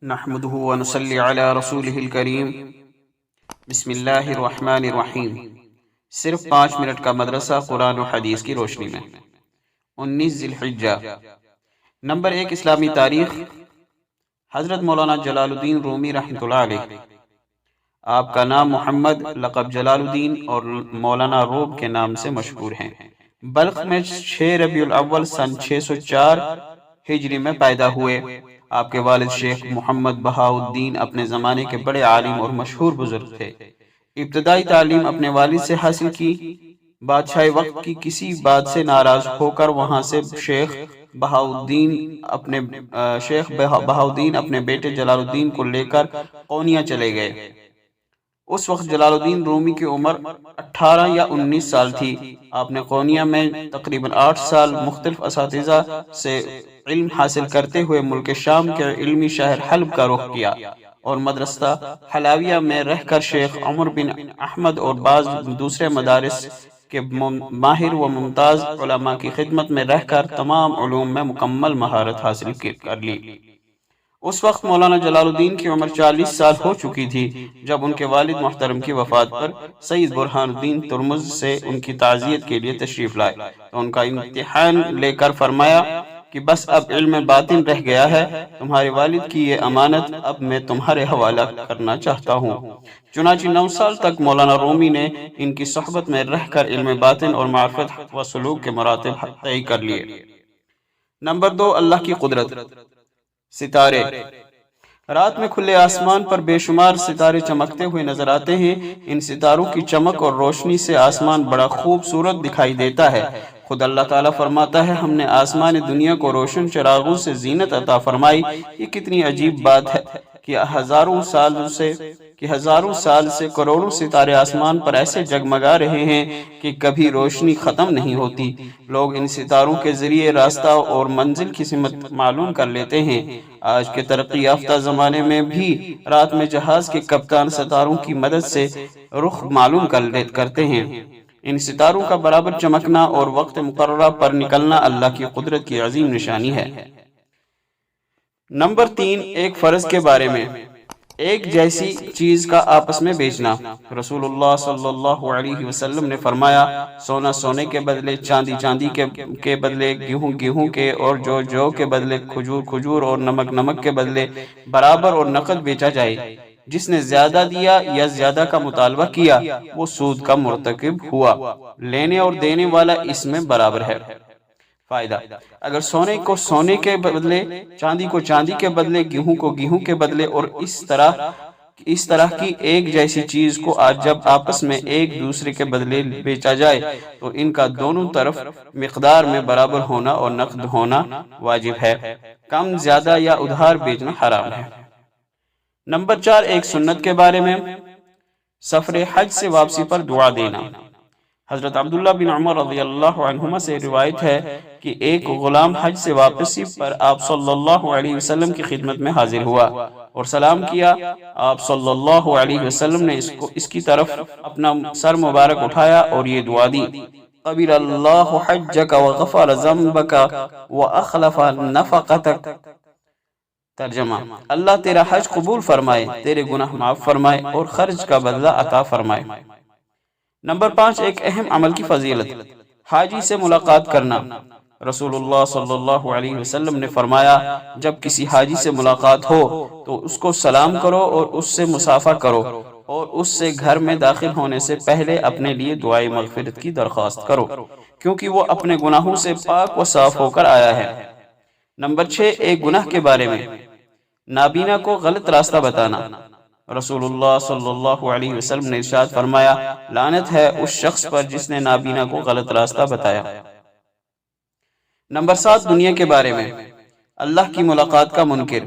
نحمده ونصلي على رسوله الکریم بسم اللہ الرحمن الرحیم۔ صرف 5 منٹ کا مدرسہ قرآن و حدیث کی روشنی میں 19 ذی الحجہ۔ نمبر 1 اسلامی تاریخ۔ حضرت مولانا جلال الدین رومی رحمۃ اللہ علیہ، آپ کا نام محمد لقب جلال الدین اور مولانا روم کے نام سے مشہور ہیں۔ بلخ میں 6 ربیع الاول سن 604 ہجری میں پیدا ہوئے۔ آپ کے والد شیخ محمد بہاؤالدین اپنے زمانے کے بڑے عالم اور مشہور بزرگ تھے۔ ابتدائی تعلیم اپنے والد سے حاصل کی۔ بادشاہ وقت کی کسی بات سے ناراض ہو کر وہاں سے شیخ بہاؤالدین اپنے بیٹے جلال الدین کو لے کر قونیہ چلے گئے۔ اس وقت جلال الدین رومی کی عمر 18 یا 19 سال تھی۔ آپ نے قونیہ میں تقریباً 8 سال مختلف اساتذہ سے علم حاصل کرتے ہوئے ملک شام کے علمی شہر حلب کا رخ کیا اور مدرسہ حلاویہ میں رہ کر شیخ عمر بن احمد اور بعض دوسرے مدارس کے ماہر و ممتاز علماء کی خدمت میں رہ کر تمام علوم میں مکمل مہارت حاصل کر لی۔ اس وقت مولانا جلال الدین کی عمر 40 سال ہو چکی تھی جب ان کے والد محترم کی وفات پر سید برہان الدین ترمز سے ان کی تعزیت کے لیے تشریف لائے تو ان کا امتحان لے کر فرمایا کہ بس اب علم باطن رہ گیا ہے، تمہارے والد کی یہ امانت اب میں تمہارے حوالہ کرنا چاہتا ہوں۔ چنانچہ 9 سال تک مولانا رومی نے ان کی صحبت میں رہ کر علم باطن اور معرفت و سلوک کے مراتب طے کر لیے۔ نمبر 2 اللہ کی قدرت۔ ستارے۔ رات میں کھلے آسمان پر بے شمار ستارے چمکتے ہوئے نظر آتے ہیں۔ ان ستاروں کی چمک اور روشنی سے آسمان بڑا خوبصورت دکھائی دیتا ہے۔ خود اللہ تعالیٰ فرماتا ہے، ہم نے آسمان دنیا کو روشن چراغوں سے زینت عطا فرمائی۔ یہ کتنی عجیب بات ہے کہ ہزاروں سال سے کروڑوں ستارے آسمان پر ایسے جگمگا رہے ہیں کہ کبھی روشنی ختم نہیں ہوتی۔ لوگ ان ستاروں کے ذریعے راستہ اور منزل کی سمت معلوم کر لیتے ہیں۔ آج کے ترقی یافتہ زمانے میں بھی رات میں جہاز کے کپتان ستاروں کی مدد سے رخ معلوم کرتے ہیں۔ ان ستاروں کا برابر چمکنا اور وقت مقررہ پر نکلنا اللہ کی قدرت کی عظیم نشانی ہے۔ نمبر 3 ایک فرض کے بارے میں۔ ایک جیسی چیز کا آپس میں بیچنا۔ رسول اللہ صلی اللہ علیہ وسلم نے فرمایا، سونا سونے کے بدلے، چاندی چاندی کے بدلے، گیہوں گیہوں کے اور جو کے بدلے، کھجور کھجور اور نمک نمک کے بدلے برابر اور نقد بیچا جائے۔ جس نے زیادہ دیا یا زیادہ کا مطالبہ کیا وہ سود کا مرتکب ہوا۔ لینے اور دینے والا اس میں برابر ہے۔ فائدہ: اگر سونے کو سونے کے بدلے، چاندی کو چاندی کے بدلے، گیہوں کو گیہوں کے بدلے اور اس طرح کی ایک جیسی چیز کو جب آپس میں ایک دوسرے کے بدلے بیچا جائے تو ان کا دونوں طرف مقدار میں برابر ہونا اور نقد ہونا واجب ہے۔ کم زیادہ یا ادھار بیچنا حرام ہے۔ نمبر 4 ایک سنت کے بارے میں۔ سفر حج سے واپسی پر دعا دینا۔ حضرت عبداللہ بن عمر رضی اللہ عنہما سے روایت ہے کہ ایک غلام حج سے واپسی پر آپ صلی اللہ علیہ وسلم کی خدمت میں حاضر ہوا اور سلام کیا۔ آپ صلی اللہ علیہ وسلم نے اس کی طرف اپنا سر مبارک اٹھایا اور یہ دعا دی، قبل اللہ حجک وغفر ذنبک واخلف نفقتک۔ ترجمہ: اللہ تیرا حج قبول فرمائے، تیرے گناہ معاف فرمائے اور خرچ کا بدلہ عطا فرمائے۔ نمبر 5 ایک اہم عمل کی فضیلت۔ حاجی سے ملاقات کرنا۔ رسول اللہ صلی اللہ علیہ وسلم نے فرمایا، جب کسی حاجی سے ملاقات ہو تو اس کو سلام کرو اور اس سے مصافحہ کرو اور اس سے گھر میں داخل ہونے سے پہلے اپنے لیے دعائے مغفرت کی درخواست کرو، کیونکہ وہ اپنے گناہوں سے پاک و صاف ہو کر آیا ہے۔ نمبر 6 ایک گناہ کے بارے میں۔ نابینا کو غلط راستہ بتانا۔ رسول اللہ صلی اللہ علیہ وسلم نے ارشاد فرمایا، لعنت ہے اس شخص پر جس نے نابینا کو غلط راستہ بتایا۔ نمبر 7 دنیا کے بارے میں۔ اللہ کی ملاقات کا منکر۔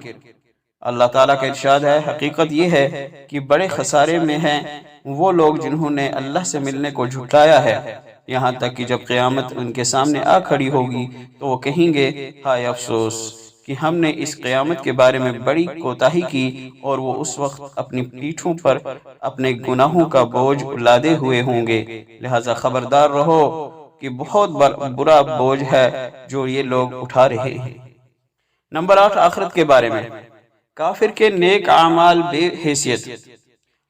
اللہ تعالیٰ کا ارشاد ہے، حقیقت یہ ہے کہ بڑے خسارے میں ہیں وہ لوگ جنہوں نے اللہ سے ملنے کو جھٹلایا ہے، یہاں تک کہ جب قیامت ان کے سامنے آ کھڑی ہوگی تو وہ کہیں گے، ہائے افسوس کہ ہم نے اس قیامت کے بارے میں بڑی کوتاہی کی، اور وہ اس وقت اپنی پیٹھوں پر اپنے گناہوں کا بوجھ لادے ہوئے ہوں گے۔ لہٰذا خبردار رہو کہ بہت برا بوجھ ہے جو یہ لوگ اٹھا رہے ہیں۔ نمبر 8 آخرت کے بارے میں۔ کافر کے نیک اعمال بے حیثیت۔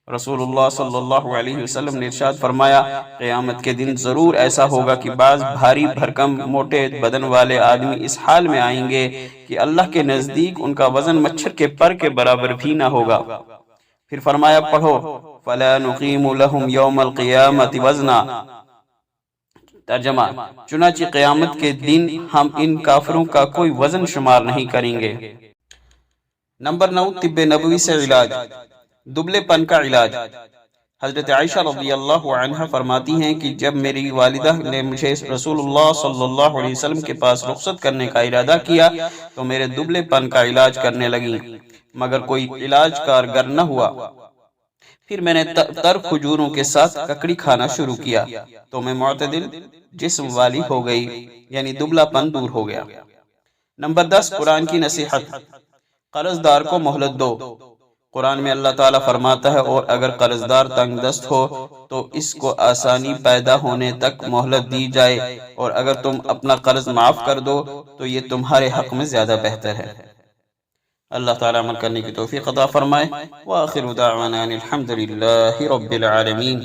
رسول اللہ صلی اللہ علیہ وسلم نے ارشاد فرمایا قیامت کے دن ضرور ایسا ہوگا کہ بعض بھاری بھرکم موٹے بدن والے آدمی اس حال میں آئیں گے کہ اللہ کے نزدیک ان کا وزن مچھر کے پر کے برابر بھی نہ ہوگا۔ پھر فرمایا پڑھو فَلَا نُقِيمُ لَهُمْ يَوْمَ الْقِيَامَةِ وَزْنًا، ترجمہ چنانچہ قیامت کے دن ہم ان کافروں کا کوئی وزن شمار نہیں کریں گے۔ نمبر 9، طب نبوی سے علاج، دبلے پن کا علاج۔ حضرت عائشہ رضی اللہ عنہ فرماتی ہیں کہ جب میری والدہ نے مجھے رسول اللہ صلی اللہ علیہ وسلم کے پاس رخصت کرنے کا ارادہ کیا تو میرے دبلے پن کا علاج کرنے لگیں، مگر کوئی علاج کارگر نہ ہوا۔ پھر میں نے تر کھجوروں کے ساتھ ککڑی کھانا شروع کیا تو میں معتدل جسم والی ہو گئی، یعنی دبلا پن دور ہو گیا۔ نمبر 10، قرآن کی نصیحت، قرض دار کو مہلت دو۔ قرآن میں اللہ تعالیٰ فرماتا ہے اور اگر قرض دار تنگ دست ہو تو اس کو آسانی پیدا ہونے تک مہلت دی جائے، اور اگر تم اپنا قرض معاف کر دو تو یہ تمہارے حق میں زیادہ بہتر ہے۔ اللہ تعالیٰ عمل کرنے کی توفیق عطا فرمائے۔ وآخر دعوانا الحمد للہ رب العالمین۔